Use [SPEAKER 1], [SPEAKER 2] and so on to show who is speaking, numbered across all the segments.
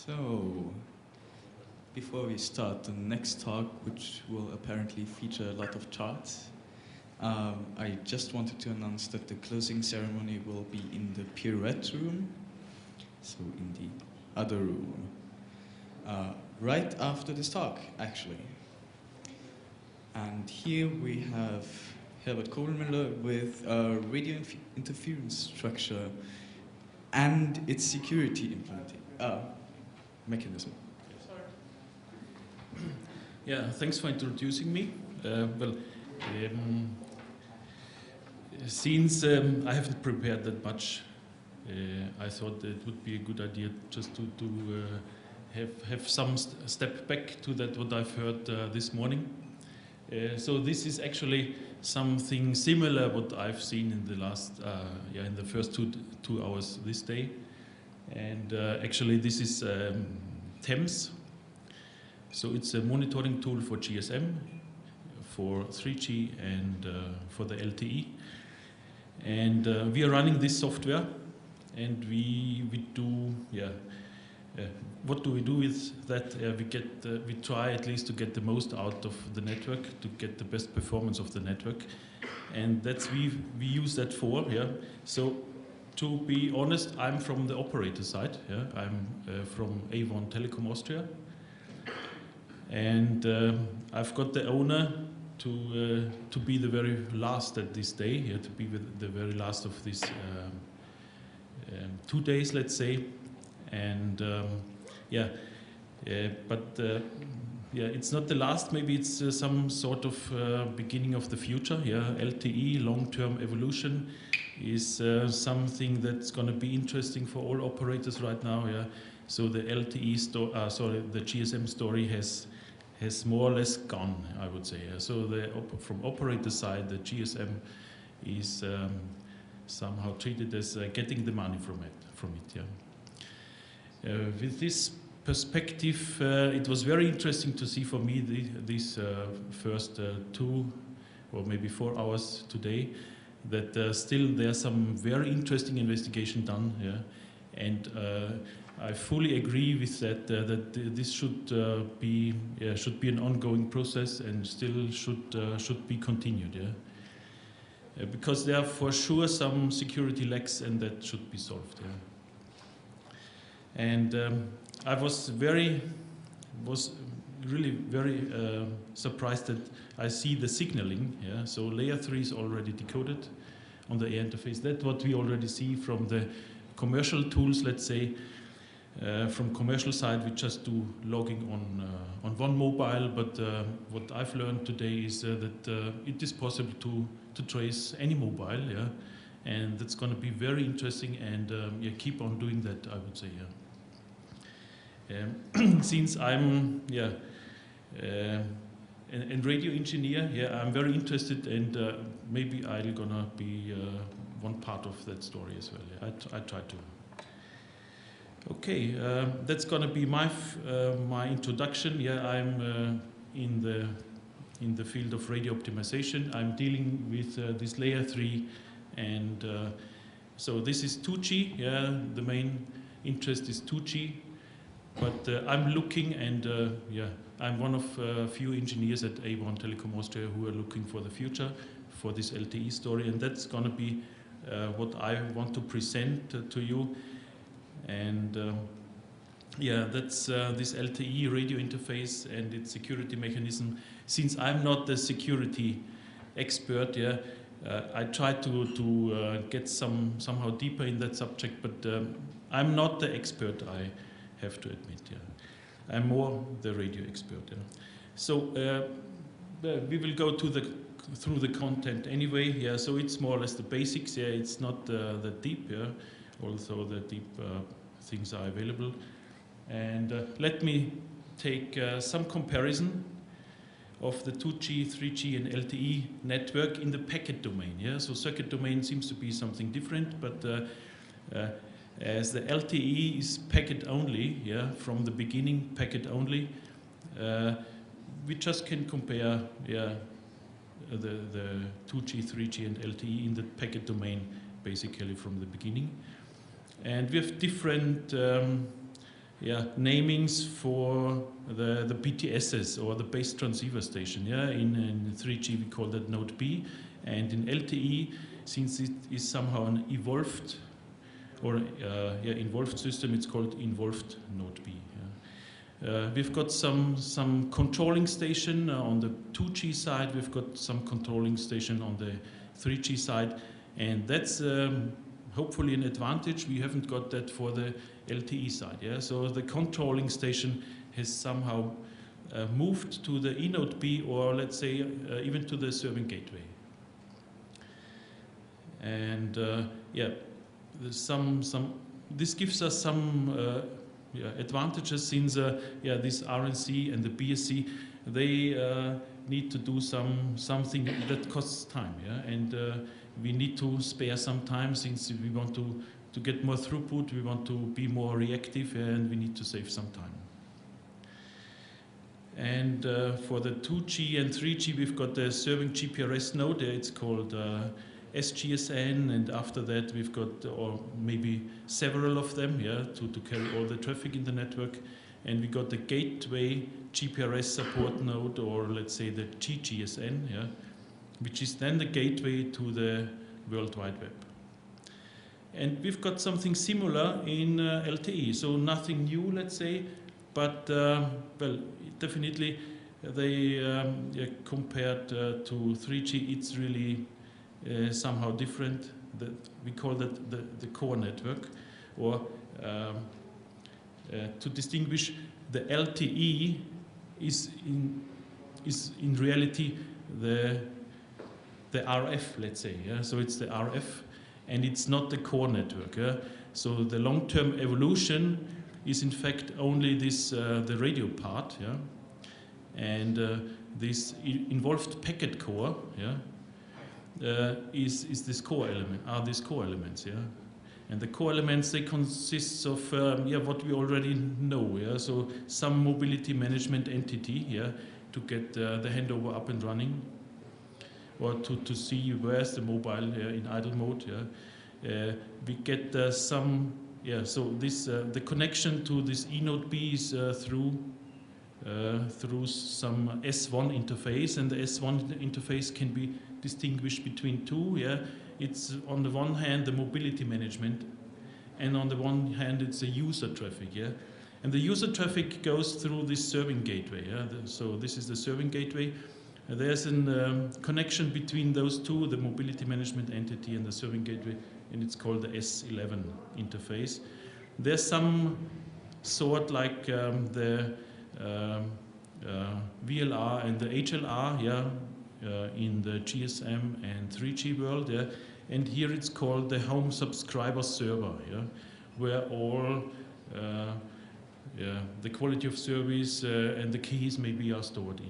[SPEAKER 1] So, before we start the next talk, which will apparently feature a lot of charts, I just wanted to announce that the closing ceremony will be in the Pirouette room, so in the other room, right after this talk, actually. And here we have Herbert Kohlmüller with a radio interference structure and its security mechanism.
[SPEAKER 2] Yeah, thanks for introducing me. Since I haven't prepared that much, I thought it would be a good idea just to have some step back to that what I've heard this morning. So this is actually something similar what I've seen in the last, in the first two hours this day. And actually this is TEMS. So it's a monitoring tool for GSM, for 3G and for the LTE. And we are running this software, and we do, what do we do with that? We try at least to get the most out of the network, to get the best performance of the network, and that's we use that for. So to be honest, I'm from the operator side. I'm from A1 Telekom Austria, and I've got the honor to be the very last at this day, to be with the very last of these 2 days, let's say, and it's not the last. Maybe it's some sort of beginning of the future. LTE, long-term evolution, is something that's going to be interesting for all operators right now. So the LTE the GSM story has more or less gone, I would say. So from operator side, the GSM is somehow treated as getting the money from it. With this perspective, it was very interesting to see for me these first 2 or maybe 4 hours today, that still there's some very interesting investigation done. And I fully agree with that. That this should be an ongoing process and still should be continued. Because there are for sure some security lacks, and that should be solved. And I was really very surprised that I see the signaling. So layer 3 is already decoded on the air interface. That's what we already see from the commercial tools, let's say. From commercial side, we just do logging on one mobile, but what I've learned today is that it is possible to trace any mobile, and that's going to be very interesting, and keep on doing that, I would say. Since I'm a radio engineer, I'm very interested, and maybe I'm gonna be one part of that story as well. I try to. Okay, that's gonna be my introduction. I'm in the field of radio optimization. I'm dealing with this layer 3, and so this is 2G. The main interest is 2G, but I'm looking, and I'm one of a few engineers at A1 Telekom Austria who are looking for the future for this LTE story, and that's gonna be what I want to present to you. And that's this LTE radio interface and its security mechanism. Since I'm not the security expert, I try to get somehow deeper in that subject, but I'm not the expert, I have to admit. I'm more the radio expert. So we will go through the content anyway. So it's more or less the basics. It's not that deep. Also the deep things are available. And let me take some comparison of the 2G, 3G and LTE network in the packet domain. So circuit domain seems to be something different, but as the LTE is packet only, from the beginning packet only, we just can compare the 2G, 3G and LTE in the packet domain basically from the beginning. And we have different namings for the BTSs, or the base transceiver station. In 3G we call that node B, and in LTE, since it is somehow an evolved involved system, it's called involved node B. We've got some controlling station on the 2G side. We've got some controlling station on the 3G side, and that's hopefully an advantage. We haven't got that for the LTE side. So the controlling station has somehow moved to the eNode B, or let's say even to the serving gateway. And this gives us some advantages, since this RNC and the BSC, they need to do something that costs time, and we need to spare some time, since we want to get more throughput, we want to be more reactive, and we need to save some time. And for the 2G and 3G, we've got the serving GPRS node. It's called SGSN, and after that we've got, or maybe several of them, to carry all the traffic in the network. And we got the gateway GPRS support node, or let's say the GGSN, which is then the gateway to the World Wide Web. And we've got something similar in LTE, so nothing new, let's say, but well, definitely they compared to 3G, it's really somehow different. We call that the core network, or to distinguish, the LTE is in reality the RF, let's say. So it's the RF, and it's not the core network. So the long-term evolution is in fact only this the radio part, and this involved packet core, is this core element, are these core elements, and the core elements, they consist of what we already know, so some mobility management entity, to get the handover up and running, or to see where's the mobile in idle mode, we get some, so this the connection to this eNode B is through some S1 interface, and the S1 interface can be distinguished between two. It's on the one hand the mobility management, and on the one hand it's the user traffic. And the user traffic goes through this serving gateway. So this is the serving gateway. There's a connection between those two, the mobility management entity and the serving gateway, and it's called the S11 interface. There's some sort like the VLR and the HLR, in the GSM and 3G world, and here it's called the home subscriber server, where all the quality of service and the keys maybe are stored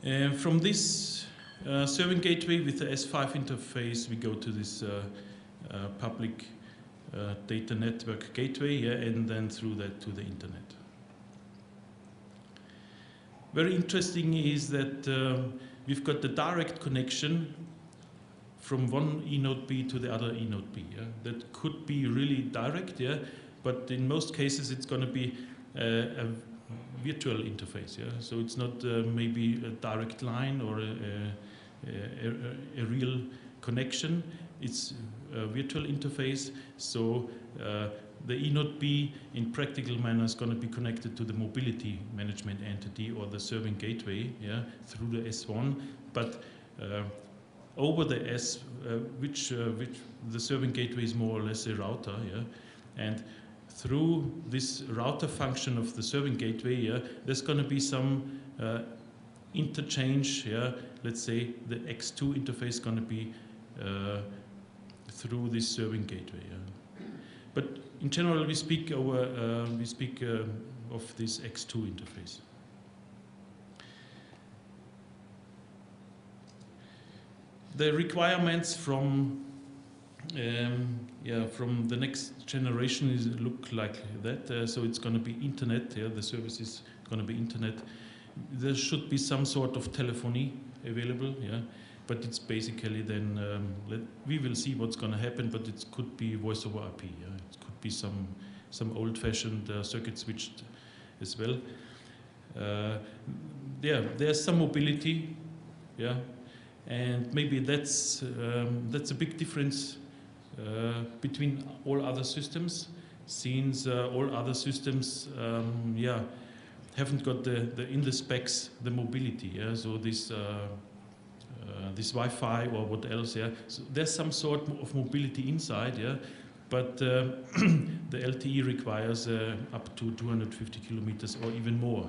[SPEAKER 2] in. From this serving gateway with the S5 interface, we go to this public data network gateway, and then through that to the internet. Very interesting is that we've got the direct connection from one eNode B to the other eNode B. That could be really direct, but in most cases it's going to be a virtual interface. So it's not maybe a direct line or a real connection. It's a virtual interface. So the eNode B in practical manner is going to be connected to the mobility management entity, or the serving gateway, through the S1, but over the S, which the serving gateway is more or less a router, and through this router function of the serving gateway, there's going to be some interchange. Let's say the X2 interface is going to be through this serving gateway. But in general, we speak of this X2 interface. The requirements from the next generation look like that. So it's going to be internet. The service is going to be internet. There should be some sort of telephony available. But it's basically then we will see what's going to happen. But it could be voice over IP. It could be some old-fashioned circuit switched as well. There's some mobility, yeah, and maybe that's a big difference between all other systems, since all other systems, haven't got in the specs the mobility. Yeah, so this Wi-Fi or what else. Yeah, so there's some sort of mobility inside. Yeah, but the LTE requires up to 250 kilometers or even more.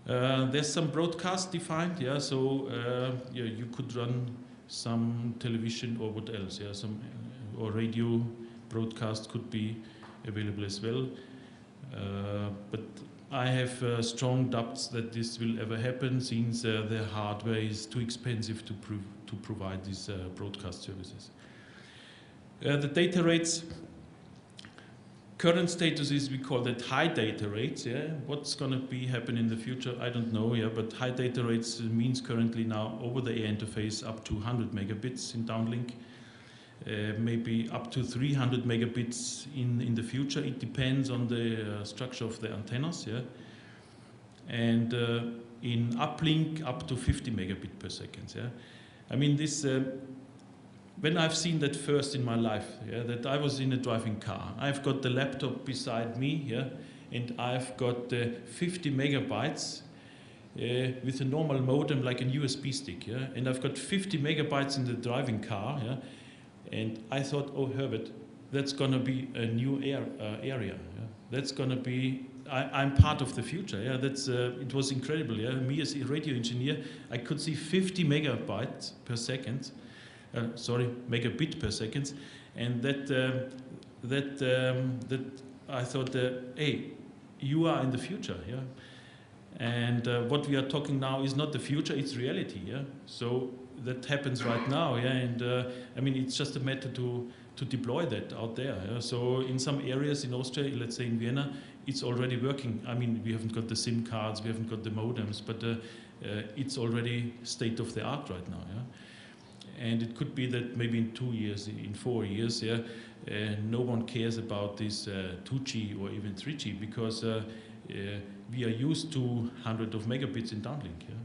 [SPEAKER 2] Yeah. There's some broadcast defined. Yeah, so you could run some television or what else. Yeah, some or radio broadcast could be available as well. But I have strong doubts that this will ever happen, since the hardware is too expensive to provide these broadcast services. The data rates, current status is we call that high data rates. Yeah, what's going to be happen in the future, I don't know. Yeah, but high data rates means currently now over the air interface up to 100 megabits in downlink. Maybe up to 300 megabits in the future. It depends on the structure of the antennas, yeah. And in uplink, up to 50 megabit per second, yeah. I mean, this when I've seen that first in my life, yeah, that I was in a driving car. I've got the laptop beside me, yeah, and I've got 50 megabytes with a normal modem like a USB stick, yeah, and I've got 50 megabytes in the driving car, yeah. And I thought, oh, Herbert, that's going to be a new area. Yeah? That's going to be, I'm part of the future. Yeah, that's it was incredible. Yeah, me as a radio engineer, I could see 50 megabytes per second. Megabit per second, and that I thought, hey, you are in the future. Yeah, and what we are talking now is not the future; it's reality. Yeah, so that happens right now. Yeah, and I mean, it's just a matter to deploy that out there. Yeah? So in some areas in Austria, let's say in Vienna, it's already working. I mean, we haven't got the SIM cards, we haven't got the modems, but it's already state of the art right now. Yeah? And it could be that maybe in 2 years, in 4 years, yeah, no one cares about this 2G or even 3G, because we are used to hundreds of megabits in downlink. Yeah?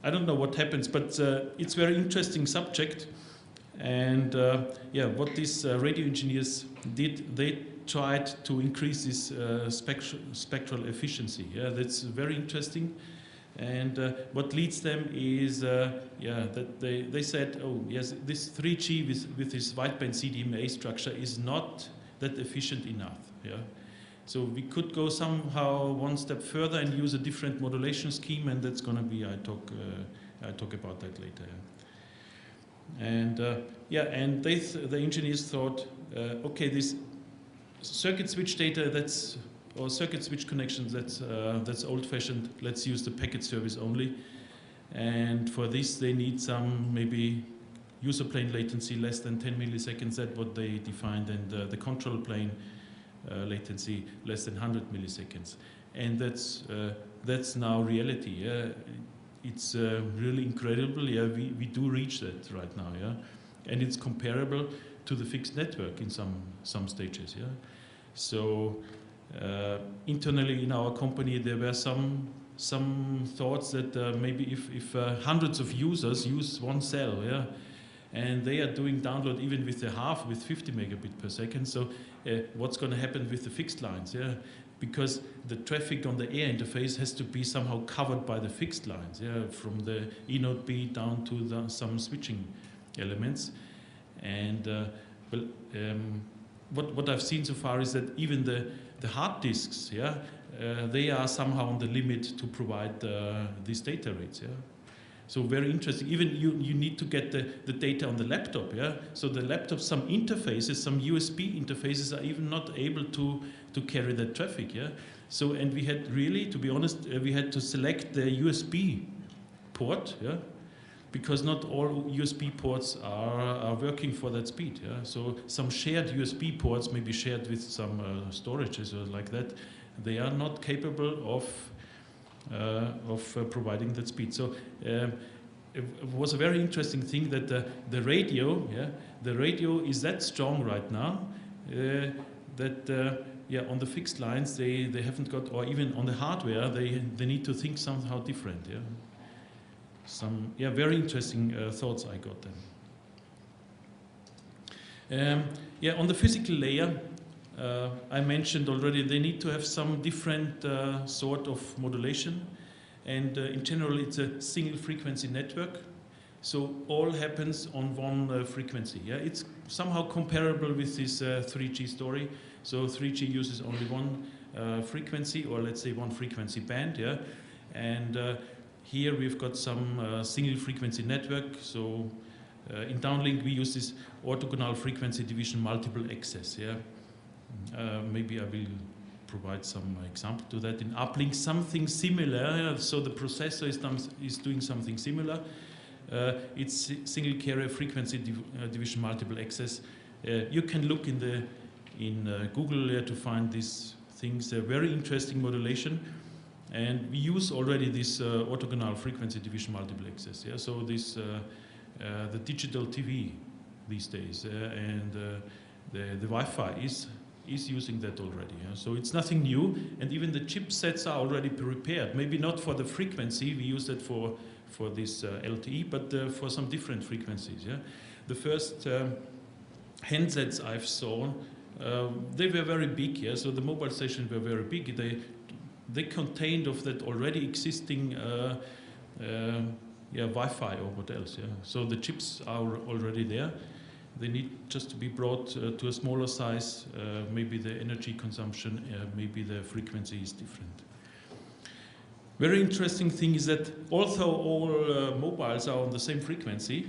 [SPEAKER 2] I don't know what happens, but it's a very interesting subject. And what these radio engineers did, they tried to increase this spectral efficiency. Yeah, that's very interesting. And what leads them is, that they said, oh yes, this 3G with this wideband CDMA structure is not that efficient enough. Yeah, so we could go somehow one step further and use a different modulation scheme, and that's going to be I talk about that later. Yeah. And and the engineers thought, okay, this circuit switch data or circuit switch connections, that's old-fashioned. Let's use the packet service only. And for this, they need some maybe user plane latency less than 10 milliseconds. That's what they defined, and the control plane latency less than 100 milliseconds. And that's now reality. Yeah, it's really incredible. Yeah, we do reach that right now. Yeah, and it's comparable to the fixed network in some stages. Yeah, so. Internally in our company, there were some thoughts that maybe if hundreds of users use one cell, yeah, and they are doing download even with with 50 megabit per second. So what's going to happen with the fixed lines? Yeah, because the traffic on the air interface has to be somehow covered by the fixed lines. Yeah, from the E node B down to some switching elements, and what I've seen so far is that even the hard disks, yeah, they are somehow on the limit to provide these data rates, yeah. So very interesting. Even you need to get the data on the laptop, yeah. So the laptop, some interfaces, some USB interfaces are even not able to carry that traffic, yeah. So, and we had really, to be honest, we had to select the USB port, yeah, because not all USB ports are working for that speed. Yeah? So some shared USB ports may be shared with some storages or like that. They are not capable of providing that speed. So it was a very interesting thing that the radio, the radio is that strong right now that on the fixed lines they haven't got, or even on the hardware they need to think somehow different. Some very interesting thoughts I got then. On the physical layer, I mentioned already they need to have some different sort of modulation, and in general it's a single frequency network, so all happens on one frequency. It's somehow comparable with this 3G story. So 3G uses only one frequency, or let's say one frequency band, and here we've got some single frequency network. So in downlink we use this orthogonal frequency division multiple access. Maybe I will provide some example to that. In uplink, something similar. So the processor is doing something similar. It's single carrier frequency division multiple access. You can look in Google to find these things. Very interesting modulation, and we use already this orthogonal frequency division multiple access. So this the digital TV these days, and the Wi-Fi is using that already. So it's nothing new, and even the chipsets are already prepared. Maybe not for the frequency, we use that for this LTE, but for some different frequencies. The first handsets I've saw, they were very big. So the mobile stations were very big. They contained of that already existing Wi-Fi or what else. So the chips are already there. They need just to be brought to a smaller size. Maybe the energy consumption, maybe the frequency is different. Very interesting thing is that although all mobiles are on the same frequency,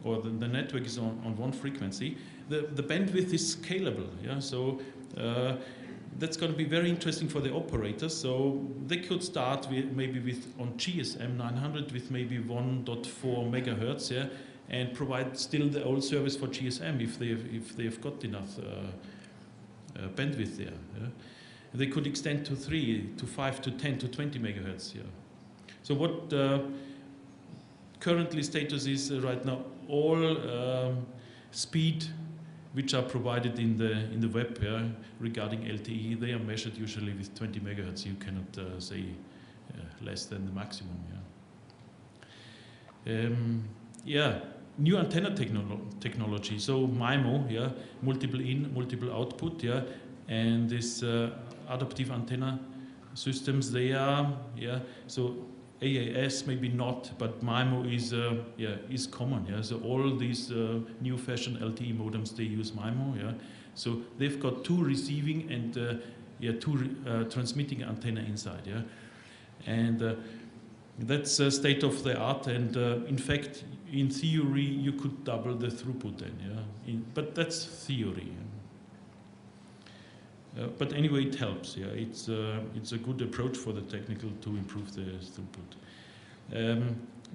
[SPEAKER 2] or the network is on one frequency, the bandwidth is scalable. So that's going to be very interesting for the operators. So they could start with on GSM 900 with maybe 1.4 megahertz. And provide still the old service for GSM if they've got enough bandwidth there. They could extend to 3, to 5, to 10, to 20 megahertz. So what currently status is right now, all speed which are provided in the web regarding LTE, they are measured usually with 20 megahertz. You cannot say less than the maximum. New antenna technology. So MIMO, multiple in, multiple output, and this adaptive antenna systems. They are, So AAS maybe not, but MIMO is common. So all these new fashion LTE modems, they use MIMO. So they've got two receiving and two transmitting antenna inside. And that's state of the art, and in fact, in theory, you could double the throughput then. But that's theory. But anyway, it helps. It's a good approach for the technical to improve the throughput.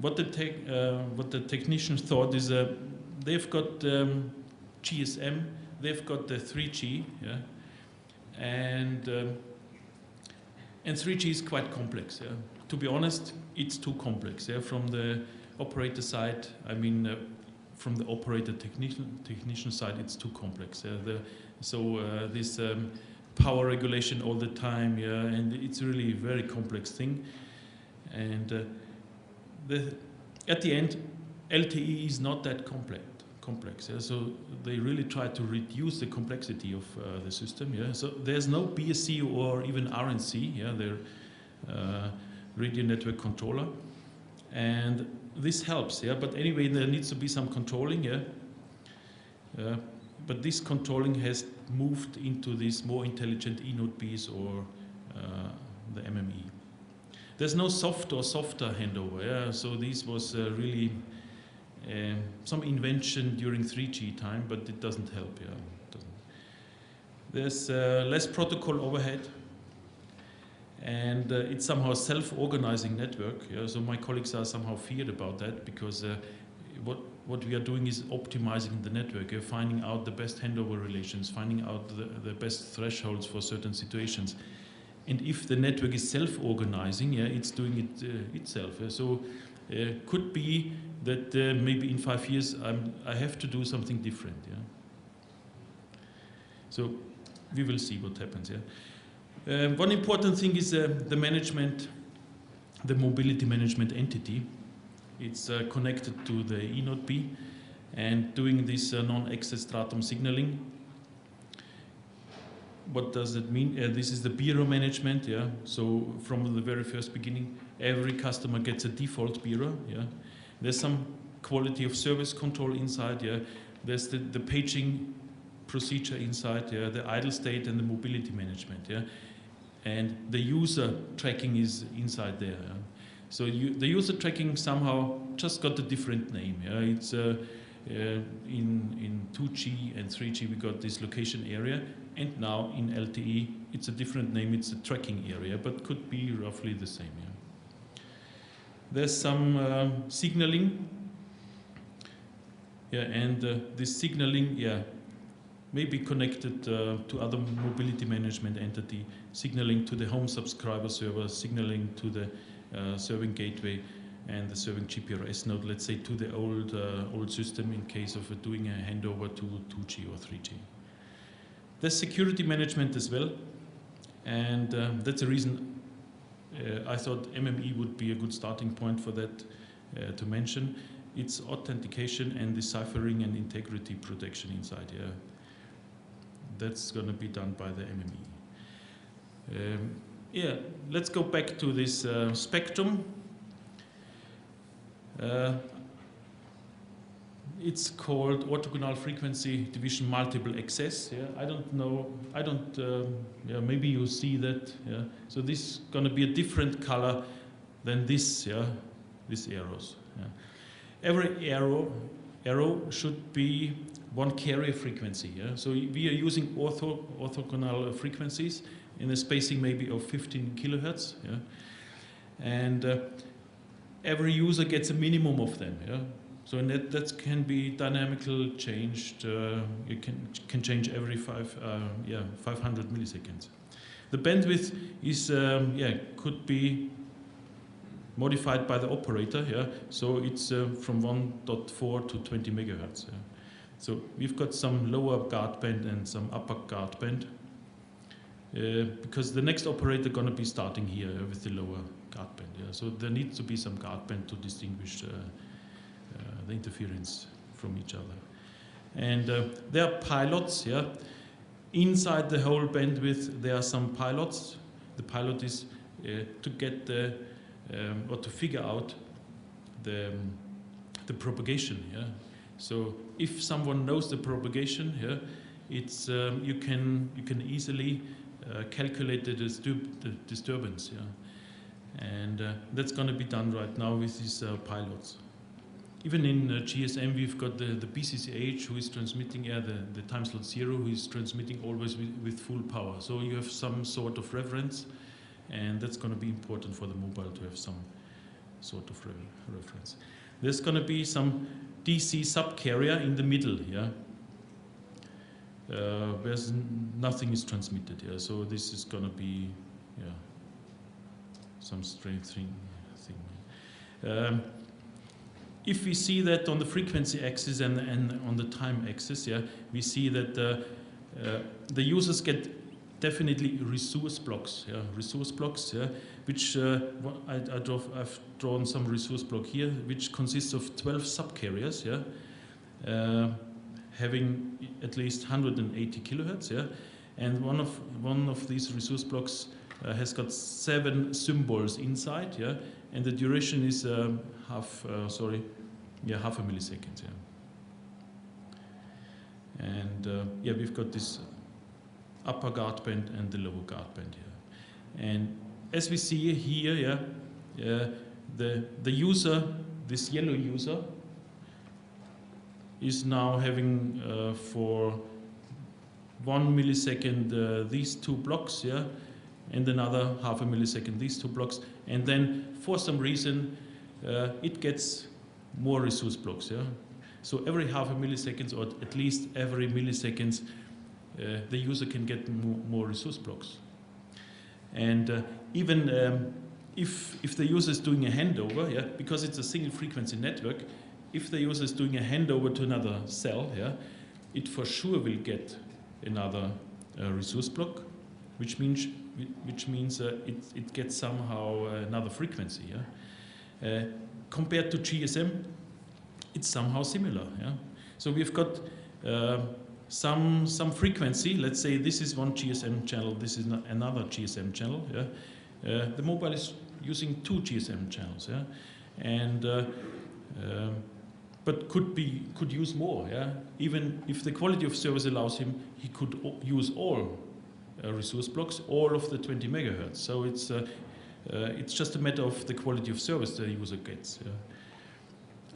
[SPEAKER 2] What the technicians thought is they've got GSM, they've got the 3G, and 3G is quite complex. To be honest, it's too complex. From the operator side, I mean, from the operator technician side, it's too complex. This power regulation all the time, and it's really a very complex thing. And at the end, LTE is not that complex. So they really try to reduce the complexity of the system. So there's no BSC or even RNC. They're radio network controller, and this helps. But anyway, there needs to be some controlling. But this controlling has moved into these more intelligent eNote Bs or the MME. There's no soft or softer handover. So this was really some invention during 3G time, but it doesn't help. There's less protocol overhead, and it's somehow self-organizing network. So my colleagues are somehow feared about that, because what we are doing is optimizing the network, finding out the best handover relations, finding out the best thresholds for certain situations. And if the network is self-organizing, it's doing it itself. So Could be that maybe in 5 years I have to do something different. Yeah. So we will see what happens. Yeah. One important thing is the management, the mobility management entity. It's connected to the E-Node-B and doing this non-access stratum signaling. What does it mean? This is the bureau management. Yeah. So from the very first beginning, every customer gets a default bureau. Yeah. There's some quality of service control inside. Yeah. There's the paging procedure inside. Yeah. The idle state and the mobility management. Yeah. And the user tracking is inside there. Yeah. So the user tracking somehow just got a different name. Yeah. It's in 2G and 3G we got this location area. And now in LTE, it's a different name, it's a tracking area, but could be roughly the same. Yeah. There's some signaling, yeah, and this signaling, yeah, may be connected to other mobility management entity, signaling to the home subscriber server, signaling to the serving gateway, and the serving GPRS node, let's say to the old system in case of doing a handover to 2G or 3G. There's security management as well, and that's the reason I thought MME would be a good starting point for that to mention. It's authentication and deciphering and integrity protection inside. Yeah, that's going to be done by the MME. Yeah, let's go back to this spectrum. It's called orthogonal frequency division multiple access. Yeah, I don't know. I don't. Yeah, maybe you see that. Yeah. So this is going to be a different color than this. Yeah, these arrows. Yeah. Every arrow should be one carrier frequency. Yeah. So we are using orthogonal frequencies in a spacing maybe of 15 kilohertz. Yeah. And every user gets a minimum of them. Yeah. So that can be dynamically changed. You can change every 500 milliseconds. The bandwidth is could be modified by the operator. Yeah, so it's from 1.4 to 20 megahertz. Yeah? So we've got some lower guard band and some upper guard band because the next operator gonna be starting here with the lower guard band. Yeah, so there needs to be some guard band to distinguish the interference from each other. And there are pilots, yeah. Inside the whole bandwidth, there are some pilots. The pilot is to get the, or to figure out the propagation, yeah. So if someone knows the propagation, yeah, it's, you can easily calculate the disturbance, yeah. And that's going to be done right now with these pilots. Even in GSM, we've got the BCCH who is transmitting the time slot 0, who is transmitting always with full power. So you have some sort of reference, and that's going to be important for the mobile to have some sort of reference. There's going to be some DC subcarrier in the middle, yeah, where nothing is transmitted. Yeah, so this is going to be, yeah, some strange thing. If we see that on the frequency axis and on the time axis, yeah, we see that the users get definitely resource blocks, yeah, which I've drawn some resource block here, which consists of 12 subcarriers, yeah, having at least 180 kilohertz, yeah, and one of these resource blocks has got 7 symbols inside, yeah, and the duration is half a millisecond, yeah. And yeah, we've got this upper guard band and the lower guard band here. And as we see here, yeah, the user, this yellow user, is now having for 1 millisecond these 2 blocks, yeah, and another half a millisecond these 2 blocks, and then for some reason it gets more resource blocks, yeah. So every half a millisecond, or at least every millisecond, the user can get more resource blocks. And even if the user is doing a handover, yeah, because it's a single frequency network, if the user is doing a handover to another cell, yeah, it for sure will get another resource block, which means it gets somehow another frequency. Yeah? Compared to GSM, it's somehow similar. Yeah? So we've got some frequency. Let's say this is one GSM channel, this is another GSM channel. Yeah? The mobile is using two GSM channels, yeah? And but could use more. Yeah? Even if the quality of service allows him, he could use all resource blocks, all of the 20 megahertz. So it's just a matter of the quality of service the user gets. Yeah?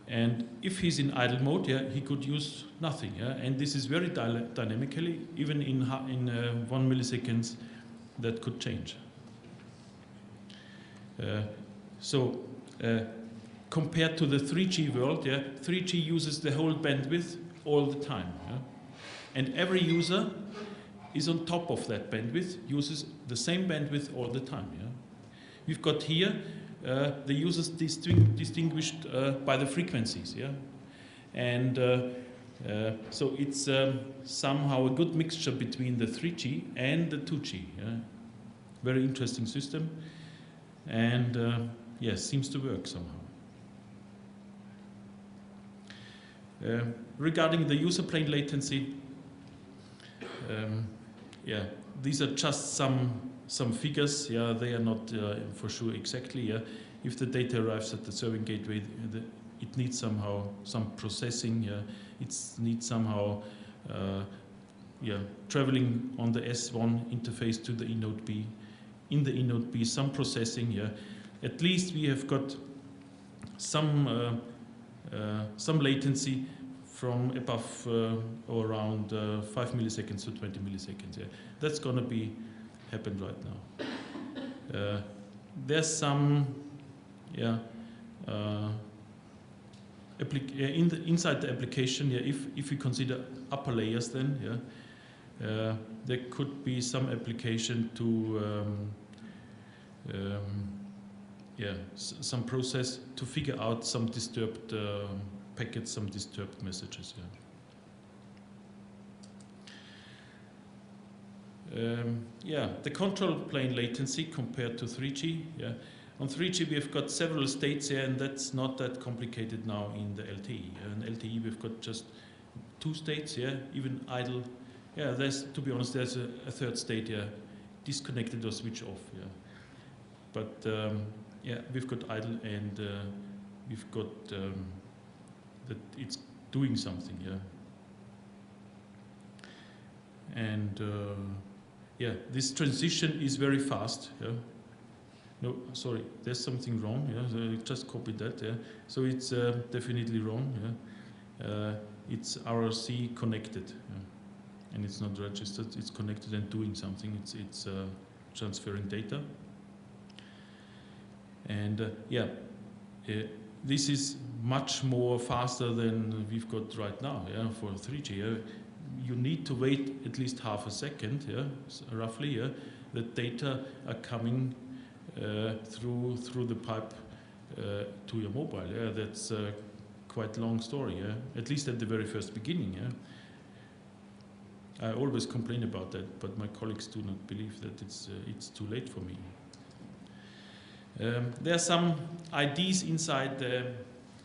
[SPEAKER 2] And if he's in idle mode, yeah, he could use nothing. Yeah? And this is very dynamically, even in 1 millisecond, that could change. Compared to the 3G world, yeah, 3G uses the whole bandwidth all the time. Yeah? And every user is on top of that bandwidth, uses the same bandwidth all the time. Yeah? We've got here the users distinguished by the frequencies. Yeah? And so it's somehow a good mixture between the 3G and the 2G. Yeah? Very interesting system. And yes, seems to work somehow. Regarding the user plane latency, yeah, these are just some figures. Yeah, they are not for sure exactly. Yeah, if the data arrives at the serving gateway, it needs somehow some processing. Yeah, it needs somehow yeah, traveling on the S1 interface to the eNode B. In the eNode B, some processing. Yeah, at least we have got some latency from above or around 5 milliseconds to 20 milliseconds. Yeah. That's going to be happen right now. There's some, yeah, inside the application. Yeah, if we consider upper layers, then yeah, there could be some application to yeah, some process to figure out some disturbed packets, some disturbed messages. Yeah. Yeah, the control plane latency compared to 3G. Yeah, on 3G we've got several states here, and that's not that complicated now in the LTE. In LTE we've got just 2 states. Yeah, even idle. Yeah, there's, to be honest, there's a third state. Yeah, disconnected or switch off. Yeah, but yeah, we've got idle, and we've got that it's doing something. Yeah, and yeah, this transition is very fast. Yeah. No, sorry, there's something wrong. Yeah, so I just copied that. Yeah, so it's definitely wrong. Yeah, it's RRC connected, yeah. And it's not registered. It's connected and doing something. It's transferring data. And yeah, this is much more faster than we've got right now. Yeah, for 3G. Yeah? You need to wait at least half a second. Yeah, roughly. Yeah, the data are coming through the pipe to your mobile. Yeah, that's quite a long story. Yeah, at least at the very first beginning. Yeah. I always complain about that, but my colleagues do not believe that it's too late for me. There are some IDs inside the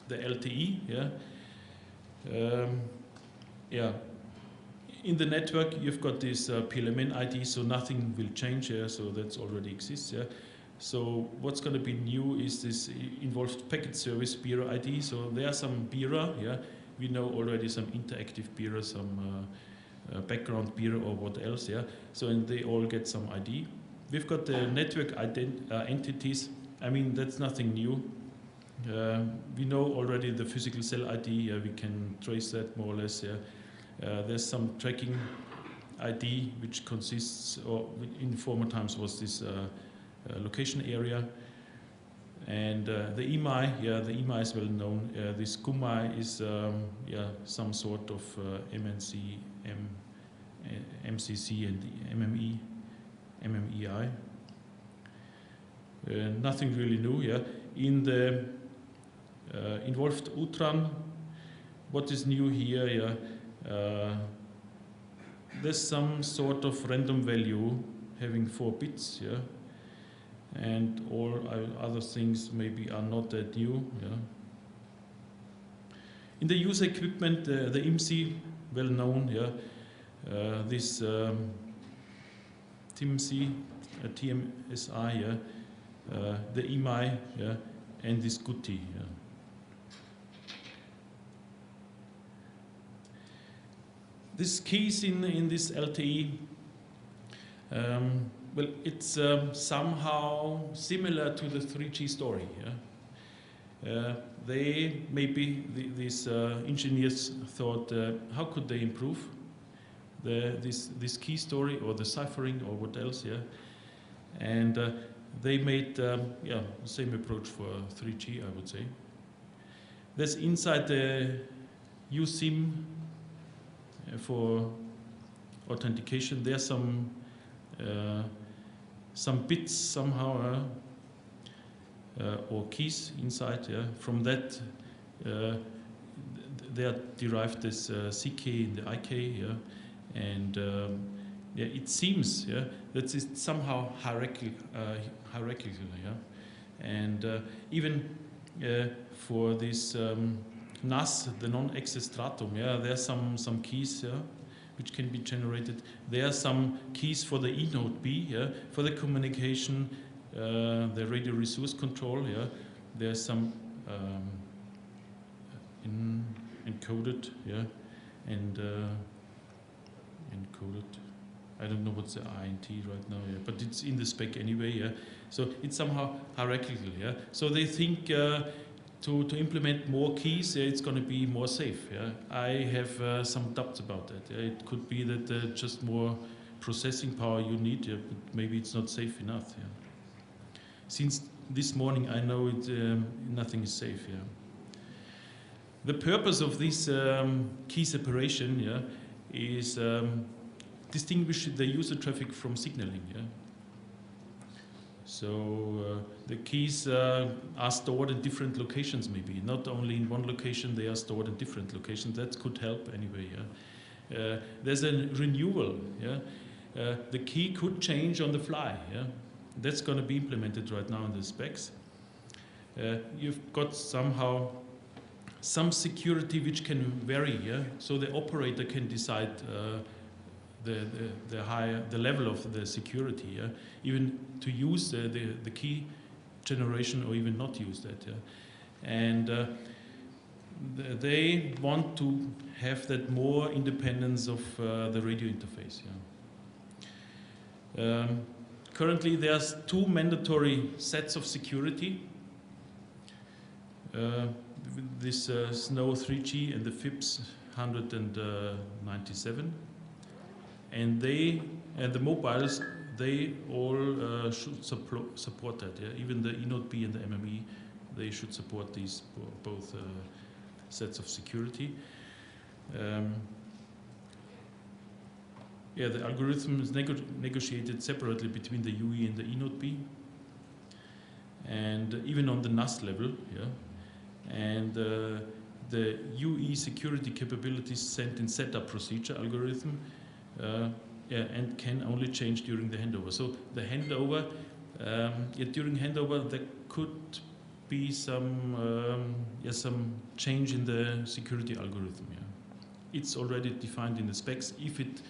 [SPEAKER 2] LTE. Yeah. Yeah. In the network, you've got this PLMN ID, so nothing will change here. So that already exists. Yeah. So what's going to be new is this involved packet service BIRA ID. So there are some BIRA. Yeah. We know already some interactive BIRA, some background BIRA or what else. Yeah. So and they all get some ID. We've got the network entities. I mean, that's nothing new. We know already the physical cell ID. Yeah, we can trace that more or less. Yeah. There's some tracking ID which consists, or in former times was this location area. And the EMI, yeah, the EMI is well known. This GUMI is yeah, some sort of MNC, MCC and MMEI. nothing really new. Yeah, in the involved UTRAN, what is new here? Yeah, there's some sort of random value having 4 bits. Yeah, and all other things maybe are not that new. Yeah. In the user equipment, the IMSI, well known. Yeah, this TMSI, TMSI. Yeah. The EMI, yeah, and this GUTI. Yeah. This keys in this LTE, well, it's somehow similar to the 3G story. Yeah? They maybe these engineers thought, how could they improve this key story or the ciphering or what else? Yeah, and they made yeah, the same approach for 3G, I would say. There's inside the USIM for authentication. There's some bits somehow or keys inside. Yeah, from that they are derived this CK and the IK. Yeah, and yeah, it seems, yeah, that it's somehow hierarchical, yeah, and even for this NAS, the non-access stratum, yeah, there are some keys, yeah, which can be generated. There are some keys for the eNode B, yeah, for the communication, the radio resource control, yeah. There's some encoded, yeah, and encoded. I don't know what's the INT right now, yeah, but it's in the spec anyway, yeah. So it's somehow hierarchical, yeah. So they think to implement more keys, it's going to be more safe, yeah. I have some doubts about that. Yeah. It could be that just more processing power you need, yeah, but maybe it's not safe enough, yeah. Since this morning, I know nothing is safe, yeah. The purpose of this key separation, yeah, is distinguish the user traffic from signaling. Yeah? So the keys are stored in different locations, maybe not only in one location. They are stored in different locations. That could help anyway. Yeah? There's a renewal. Yeah? The key could change on the fly. Yeah? That's going to be implemented right now in the specs. You've got somehow some security which can vary. Yeah? So the operator can decide the level of the security, yeah? Even to use the key generation or even not use that. Yeah? And they want to have that more independence of the radio interface. Yeah? Currently there's 2 mandatory sets of security. This SNOW 3G and the FIPS 197. And the mobiles, they all should support that. Yeah? Even the eNode B and the MME, they should support these both sets of security. Yeah, the algorithm is negotiated separately between the UE and the eNode B, and even on the NAS level. Yeah, and the UE security capabilities sent in setup procedure algorithm. Yeah, and can only change during the handover. So the handover, during handover there could be some change in the security algorithm. Yeah. It's already defined in the specs. If it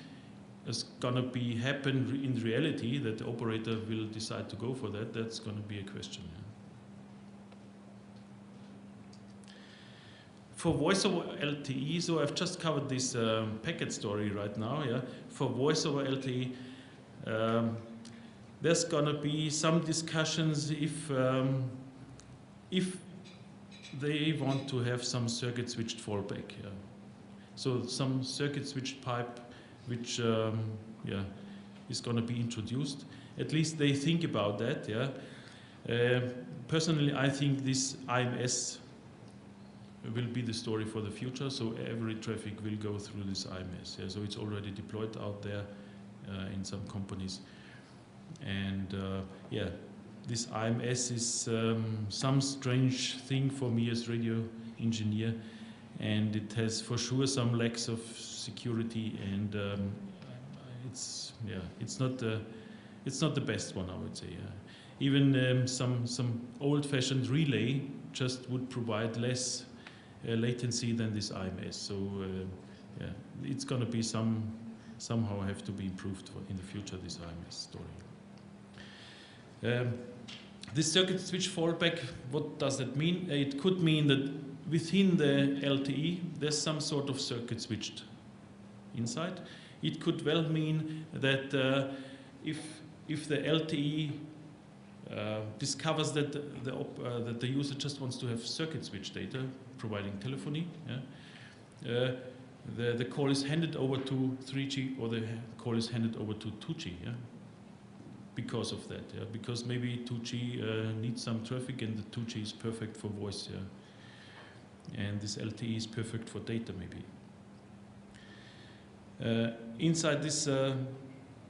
[SPEAKER 2] is gonna happen in reality, that the operator will decide to go for that, that's gonna be a question. Yeah. For voice over LTE, so I've just covered this packet story right now. Yeah, for voice over LTE, there's gonna be some discussions if they want to have some circuit switched fallback. Yeah, so some circuit switched pipe, which is gonna be introduced. At least they think about that. Yeah, personally, I think this IMS will be the story for the future, so every traffic will go through this IMS. Yeah? So it's already deployed out there in some companies. And yeah, this IMS is some strange thing for me as radio engineer, and it has for sure some lacks of security, and it's not the best one, I would say. Even some old-fashioned relay just would provide less latency than this IMS. So it's going to be somehow have to be improved in the future, this IMS story. This circuit switch fallback, what does that mean? It could mean that within the LTE there's some sort of circuit switched inside. It could well mean that if the LTE discovers that the user just wants to have circuit switch data, providing telephony, the call is handed over to 3G, or the call is handed over to 2G, because of that, because maybe 2G needs some traffic, and the 2G is perfect for voice, and this LTE is perfect for data, maybe. Inside this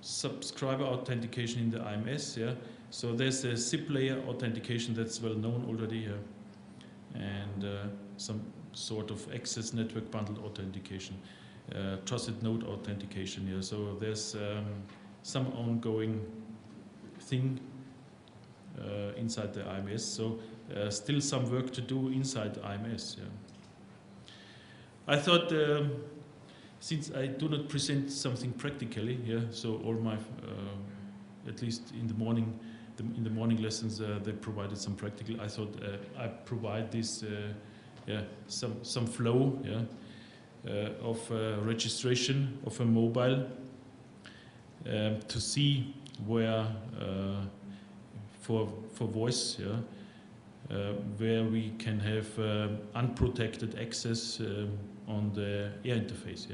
[SPEAKER 2] subscriber authentication in the IMS, so there's a SIP layer authentication that's well known already, and some sort of access network bundle authentication, trusted node authentication. So there's some ongoing thing inside the IMS. So still some work to do inside the IMS. I thought, since I do not present something practically, so all my, at least in the morning lessons, they provided some practical. I thought I provide this, some flow, of registration of a mobile to see where for voice, where we can have unprotected access on the air interface.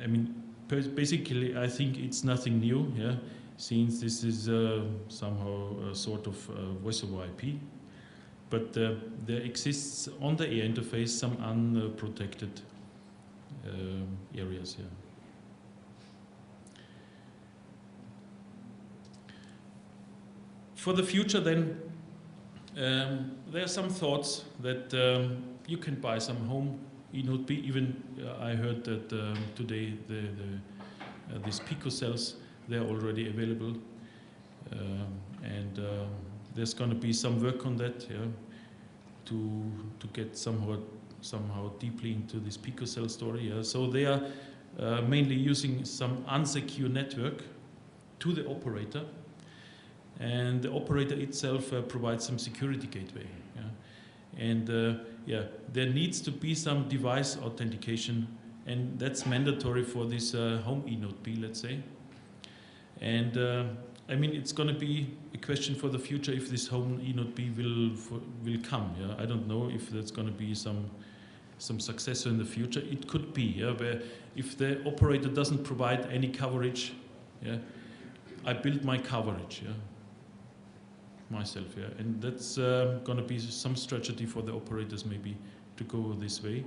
[SPEAKER 2] I mean, basically, I think it's nothing new, since this is somehow a sort of voice over IP. But there exists on the air interface some unprotected areas. For the future, then, there are some thoughts that you can buy some home eNote-B. Even I heard that today these Pico cells, they're already available, and there's going to be some work on that, to get somehow deeply into this Pico cell story. So they are mainly using some unsecure network to the operator, and the operator itself provides some security gateway. And there needs to be some device authentication, and that's mandatory for this home eNote-B, let's say. And I mean, it's going to be a question for the future if this home eNote-B will come. I don't know if that's going to be some successor in the future. It could be, where if the operator doesn't provide any coverage, I build my coverage, myself, and that's going to be some strategy for the operators maybe to go this way.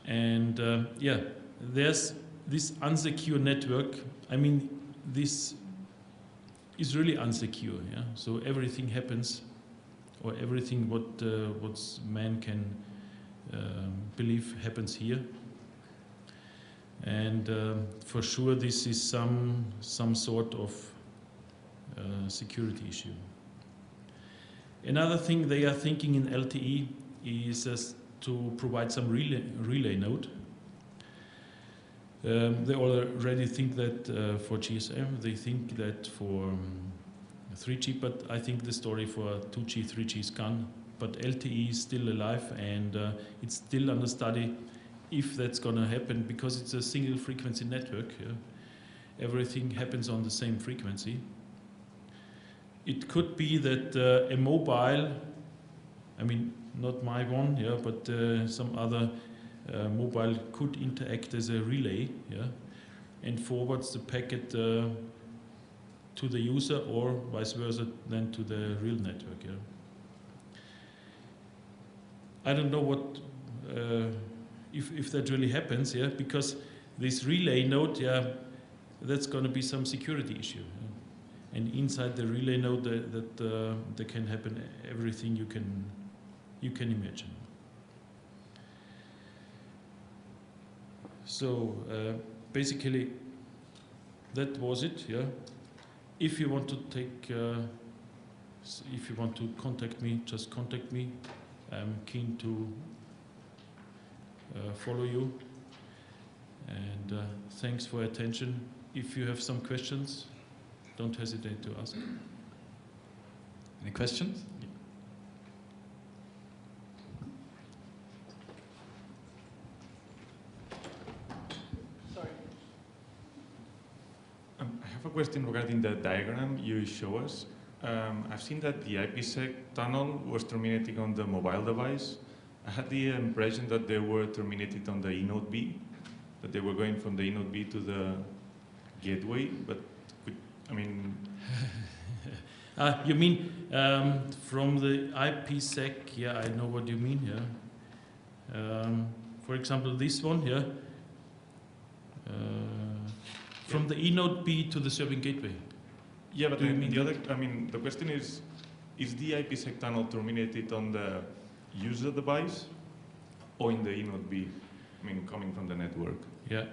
[SPEAKER 2] And there's this unsecure network. I mean, this is really unsecure. So everything happens, or everything what man can believe happens here. And for sure, this is some sort of security issue. Another thing they are thinking in LTE is to provide some relay node. They already think that for GSM, they think that for 3G, but I think the story for 2G, 3G is gone. But LTE is still alive, and it's still under study if that's going to happen, because it's a single frequency network. Everything happens on the same frequency. It could be that a mobile, I mean, not my one, but some other mobile could interact as a relay, and forwards the packet to the user, or vice versa, then to the real network. I don't know what if that really happens, because this relay node, that's going to be some security issue. And inside the relay node, that there can happen everything you can imagine. So basically, that was it. Yeah. If you want to contact me, just contact me. I'm keen to follow you. And thanks for your attention. If you have some questions, don't hesitate to ask.
[SPEAKER 1] Any questions?
[SPEAKER 2] Yeah.
[SPEAKER 3] Sorry. I have a question regarding the diagram you show us. I've seen that the IPsec tunnel was terminating on the mobile device. I had the impression that they were terminated on the eNode B, that they were going from the eNode B to the gateway, but
[SPEAKER 2] you mean from the IPsec? Yeah, I know what you mean. Yeah. For example, this one. Yeah. From the eNode B to the serving gateway.
[SPEAKER 3] Yeah, but the question is the IPsec tunnel terminated on the user device or in the eNode B? Coming from the network.
[SPEAKER 2] Yeah,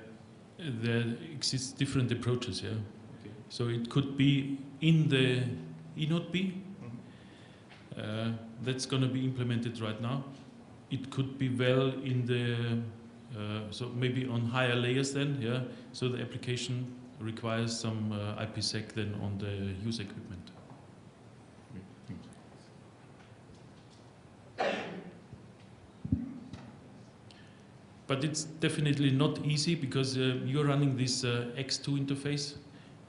[SPEAKER 2] there exists different approaches. Yeah.
[SPEAKER 3] Okay.
[SPEAKER 2] So it could be in the eNode B.
[SPEAKER 3] Mm-hmm.
[SPEAKER 2] That's going to be implemented right now. It could be well in the so maybe on higher layers then. Yeah. So the application requires some IPsec then on the user equipment. But it's definitely not easy because you're running this X2 interface,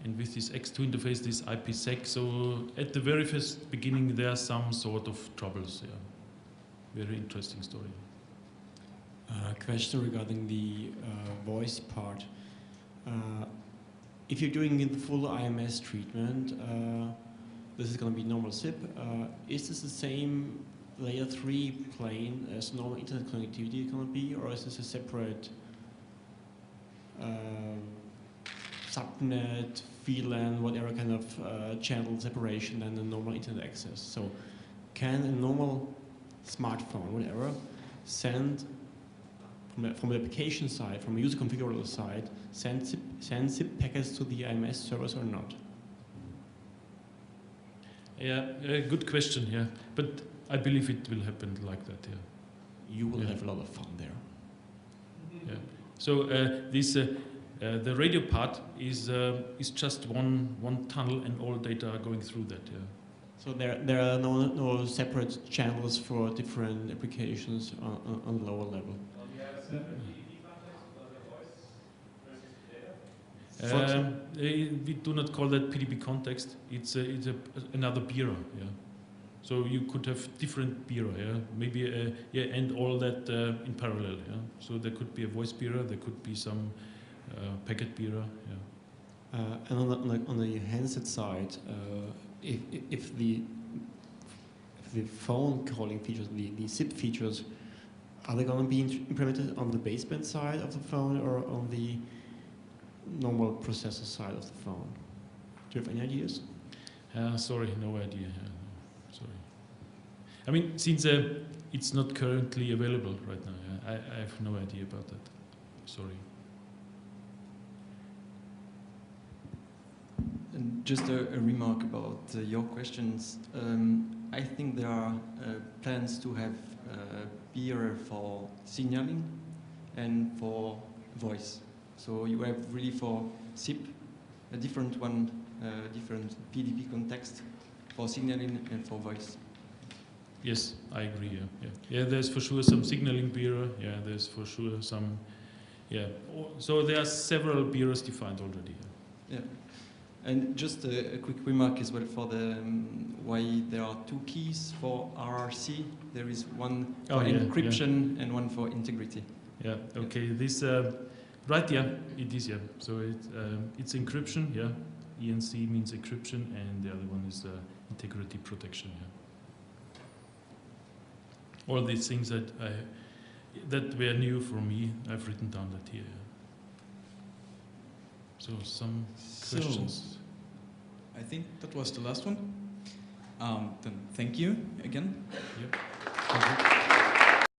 [SPEAKER 2] and with this X2 interface, this IPsec. So at the very first beginning, there are some sort of troubles. Yeah, very interesting story.
[SPEAKER 4] Question regarding the voice part. If you're doing the full IMS treatment, this is going to be normal SIP. Is this the same layer 3 plane as normal internet connectivity going to be, or is this a separate subnet, VLAN, whatever kind of channel separation than the normal internet access? So can a normal smartphone, whatever, send from the application side, from a user configurator side, send SIP packets to the IMS servers or not?
[SPEAKER 2] Yeah, good question. Yeah, but I believe it will happen like that. Yeah,
[SPEAKER 4] you will have a lot of fun there.
[SPEAKER 2] Yeah. So the radio part is just one tunnel, and all data are going through that. Yeah.
[SPEAKER 4] So there are no separate channels for different applications on the lower level.
[SPEAKER 2] We do not call that PDB context. It's another bureau. Yeah. So you could have different bureau. Yeah. Maybe and all that in parallel. Yeah. So there could be a voice bureau. There could be some packet bureau. Yeah.
[SPEAKER 4] And on the handset side, if the phone calling features, the SIP features, are they going to be implemented on the baseband side of the phone or on the normal processor side of the phone? Do you have any ideas?
[SPEAKER 2] Sorry, no idea. Sorry. I mean, since it's not currently available right now, I have no idea about that. Sorry.
[SPEAKER 5] And just a remark about your questions. I think there are plans to have beer for signaling and for voice. So you have really for SIP a different one, different PDP context for signaling and for voice.
[SPEAKER 2] Yes, I agree. Yeah. There's for sure some signaling bureau. Yeah, there's for sure some. Yeah. So there are several bureaus defined already.
[SPEAKER 5] Yeah. And just a quick remark as well for the why there are two keys for RRC. There is one for encryption and one for integrity.
[SPEAKER 2] Yeah. Okay. This right. Yeah. It is. Yeah. So it's encryption. Yeah. ENC means encryption, and the other one is integrity protection. Yeah. All these things that were new for me, I've written down that here. So some questions.
[SPEAKER 1] I think that was the last one. Then thank you again.
[SPEAKER 2] Yep. Thank you.